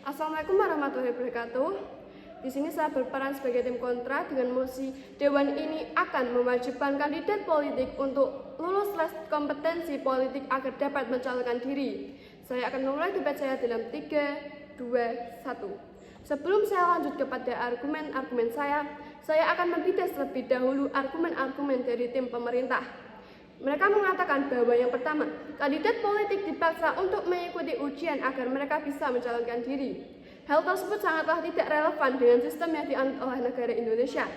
Assalamualaikum warahmatullahi wabarakatuh. Di sini saya berperan sebagai tim kontra dengan mosi Dewan ini akan mewajibkan kandidat politik untuk lulus tes kompetensi politik agar dapat mencalonkan diri. Saya akan memulai debat saya dalam 3, 2, 1. Sebelum saya lanjut kepada argumen-argumen saya akan membidas terlebih dahulu argumen-argumen dari tim pemerintah. Mereka mengatakan bahwa yang pertama, kandidat politik dipaksa untuk mengikuti ujian agar mereka bisa mencalonkan diri. Hal tersebut sangatlah tidak relevan dengan sistem yang dianut oleh negara Indonesia.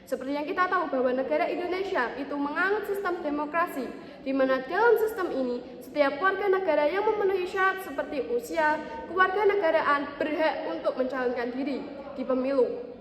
Seperti yang kita tahu bahwa negara Indonesia itu menganut sistem demokrasi, di mana dalam sistem ini setiap warga negara yang memenuhi syarat seperti usia, kewarganegaraan berhak untuk mencalonkan diri di pemilu.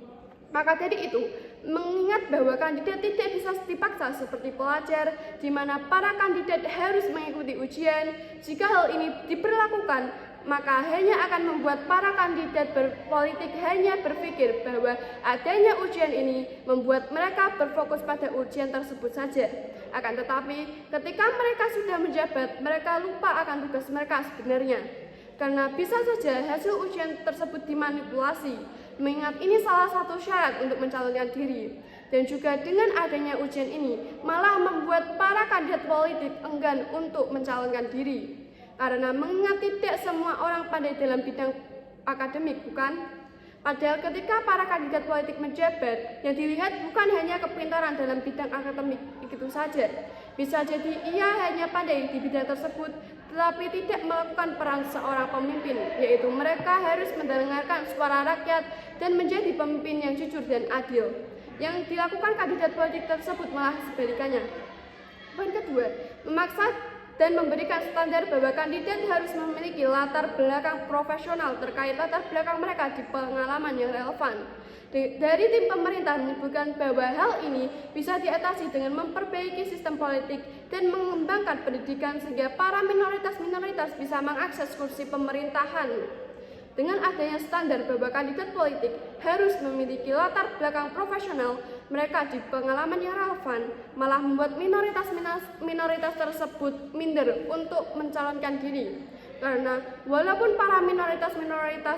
Maka dari itu, mengingat bahwa kandidat tidak bisa dipaksa seperti pelajar, di mana para kandidat harus mengikuti ujian, jika hal ini diberlakukan, maka hanya akan membuat para kandidat berpolitik hanya berpikir bahwa adanya ujian ini membuat mereka berfokus pada ujian tersebut saja. Akan tetapi, ketika mereka sudah menjabat, mereka lupa akan tugas mereka sebenarnya. Karena bisa saja hasil ujian tersebut dimanipulasi, mengingat ini salah satu syarat untuk mencalonkan diri. Dan juga dengan adanya ujian ini, malah membuat para kandidat politik enggan untuk mencalonkan diri. Karena mengingat tidak semua orang pandai dalam bidang akademik, bukan? Padahal ketika para kandidat politik menjabat, yang dilihat bukan hanya kepintaran dalam bidang akademik itu saja. Bisa jadi ia hanya pandai di bidang tersebut, tetapi tidak melakukan peran seorang pemimpin, yaitu mereka harus mendengarkan suara rakyat dan menjadi pemimpin yang jujur dan adil. Yang dilakukan kandidat politik tersebut malah sebalikannya. Poin kedua, memaksa dan memberikan standar bahwa kandidat harus memiliki latar belakang profesional terkait latar belakang mereka di pengalaman yang relevan. Dari tim pemerintah menyebutkan bahwa hal ini bisa diatasi dengan memperbaiki sistem politik dan mengembangkan pendidikan sehingga para minoritas bisa mengakses kursi pemerintahan. Dengan adanya standar bahwa kandidat politik harus memiliki latar belakang profesional, mereka di pengalaman yang relevan malah membuat minoritas tersebut minder untuk mencalonkan diri. Karena walaupun para minoritas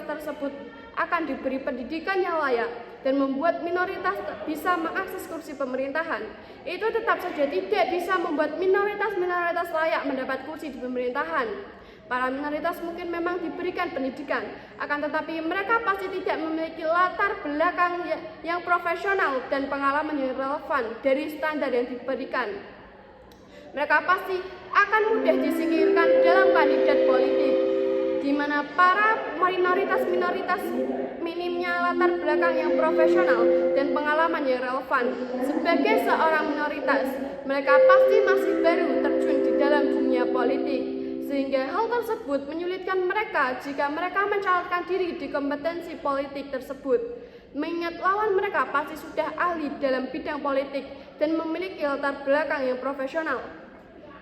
tersebut akan diberi pendidikan yang layak dan membuat minoritas bisa mengakses kursi pemerintahan, itu tetap saja tidak bisa membuat minoritas layak mendapat kursi di pemerintahan. Para minoritas mungkin memang diberikan pendidikan, akan tetapi mereka pasti tidak memiliki latar belakang yang profesional dan pengalaman yang relevan dari standar yang diberikan. Mereka pasti akan mudah disingkirkan dalam kandidat politik, di mana para minoritas minimnya latar belakang yang profesional dan pengalaman yang relevan. Sebagai seorang minoritas, mereka pasti masih baru terjun di dalam dunia politik, sehingga hal tersebut menyulitkan mereka jika mereka mencalonkan diri di kompetensi politik tersebut. Mengingat lawan mereka pasti sudah ahli dalam bidang politik dan memiliki latar belakang yang profesional.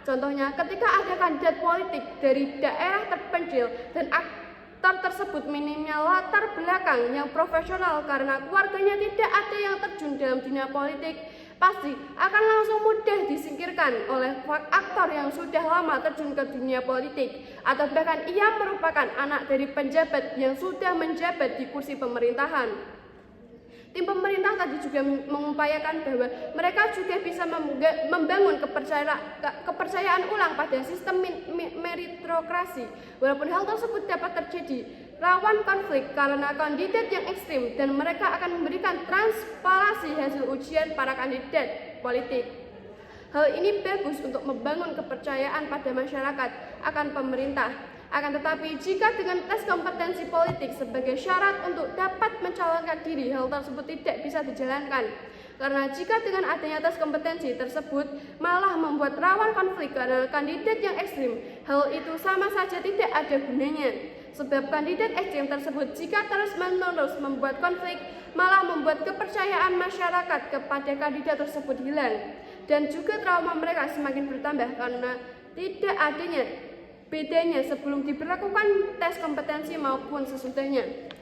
Contohnya, ketika ada kandidat politik dari daerah terpencil dan aktor tersebut minimnya latar belakang yang profesional karena keluarganya tidak ada yang terjun dalam dunia politik, pasti akan langsung mudah disingkirkan oleh aktor yang sudah lama terjun ke dunia politik, atau bahkan ia merupakan anak dari penjabat yang sudah menjabat di kursi pemerintahan. Tim pemerintah tadi juga mengupayakan bahwa mereka juga bisa membangun kepercayaan ulang pada sistem meritokrasi. Walaupun hal tersebut dapat terjadi rawan konflik karena kandidat yang ekstrim, dan mereka akan memberikan transparansi hasil ujian para kandidat politik. Hal ini bagus untuk membangun kepercayaan pada masyarakat akan pemerintah. Akan tetapi, jika dengan tes kompetensi politik sebagai syarat untuk dapat mencalonkan diri, hal tersebut tidak bisa dijalankan. Karena jika dengan adanya tes kompetensi tersebut malah membuat rawan konflik karena kandidat yang ekstrim, hal itu sama saja tidak ada gunanya. Sebab kandidat ekstrim tersebut jika terus-menerus membuat konflik, malah membuat kepercayaan masyarakat kepada kandidat tersebut hilang. Dan juga trauma mereka semakin bertambah karena tidak adanya bedanya sebelum diberlakukan tes kompetensi maupun sesudahnya.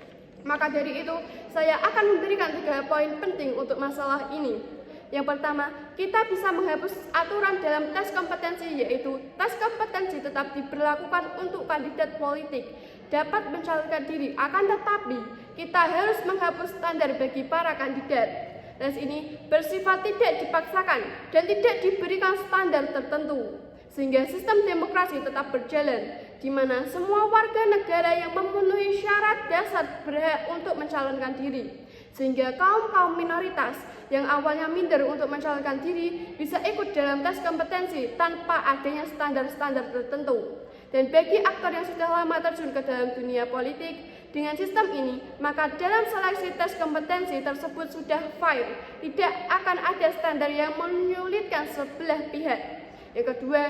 Maka dari itu, saya akan memberikan 3 poin penting untuk masalah ini. Yang pertama, kita bisa menghapus aturan dalam tes kompetensi, yaitu tes kompetensi tetap diberlakukan untuk kandidat politik dapat mencalonkan diri. Akan tetapi, kita harus menghapus standar bagi para kandidat. Tes ini bersifat tidak dipaksakan dan tidak diberikan standar tertentu, sehingga sistem demokrasi tetap berjalan, di mana semua warga negara yang memenuhi syarat dasar berhak untuk mencalonkan diri, sehingga kaum minoritas yang awalnya minder untuk mencalonkan diri bisa ikut dalam tes kompetensi tanpa adanya standar-standar tertentu. Dan bagi aktor yang sudah lama terjun ke dalam dunia politik, dengan sistem ini, maka dalam seleksi tes kompetensi tersebut sudah fair, tidak akan ada standar yang menyulitkan sebelah pihak. Yang kedua,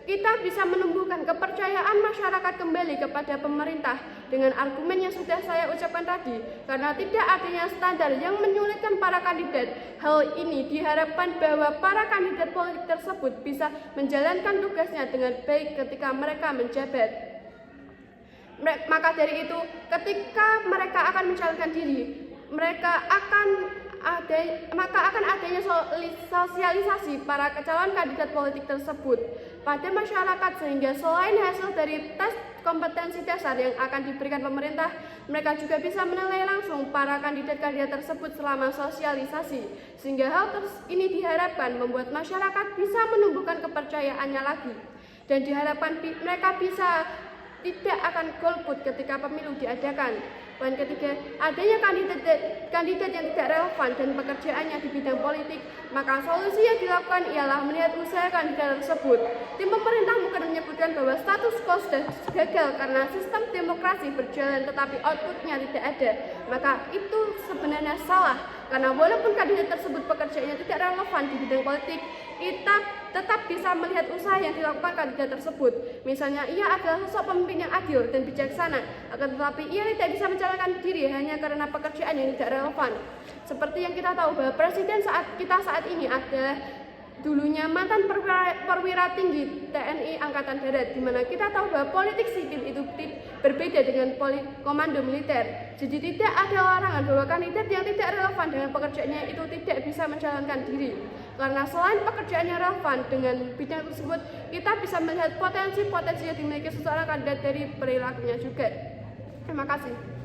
kita bisa menumbuhkan kepercayaan masyarakat kembali kepada pemerintah dengan argumen yang sudah saya ucapkan tadi, karena tidak adanya standar yang menyulitkan para kandidat. Hal ini diharapkan bahwa para kandidat politik tersebut bisa menjalankan tugasnya dengan baik ketika mereka menjabat. Maka dari itu, ketika mereka akan mencalonkan diri, maka akan adanya sosialisasi para calon kandidat politik tersebut pada masyarakat, sehingga selain hasil dari tes kompetensi dasar yang akan diberikan pemerintah, mereka juga bisa menilai langsung para kandidat-kandidat tersebut selama sosialisasi, sehingga hal ini diharapkan membuat masyarakat bisa menumbuhkan kepercayaannya lagi, dan diharapkan mereka bisa tidak akan golput ketika pemilu diadakan. Poin ketiga, adanya kandidat yang tidak relevan dan pekerjaannya di bidang politik, maka solusi yang dilakukan ialah melihat usaha kandidat tersebut. Tim pemerintah mungkin menyebutkan bahwa status quo sudah gagal karena sistem demokrasi berjalan tetapi outputnya tidak ada. Maka itu sebenarnya salah, karena walaupun kandidat tersebut pekerjaannya tidak relevan di bidang politik, kita tetap bisa melihat usaha yang dilakukan kandidat tersebut. Misalnya, ia adalah sosok pemimpin yang adil dan bijaksana, akan tetapi ia tidak bisa mencalonkan diri hanya karena pekerjaan yang tidak relevan. Seperti yang kita tahu bahwa presiden saat ini adalah dulunya mantan perwira tinggi TNI Angkatan Darat, di mana kita tahu bahwa politik sipil itu berbeda dengan komando militer. Jadi tidak ada larangan bahwa kandidat yang tidak relevan dengan pekerjaannya itu tidak bisa mencalonkan diri. Karena selain pekerjaannya relevan dengan bidang tersebut, kita bisa melihat potensi yang dimiliki seseorang kandidat dari perilakunya juga. Terima kasih.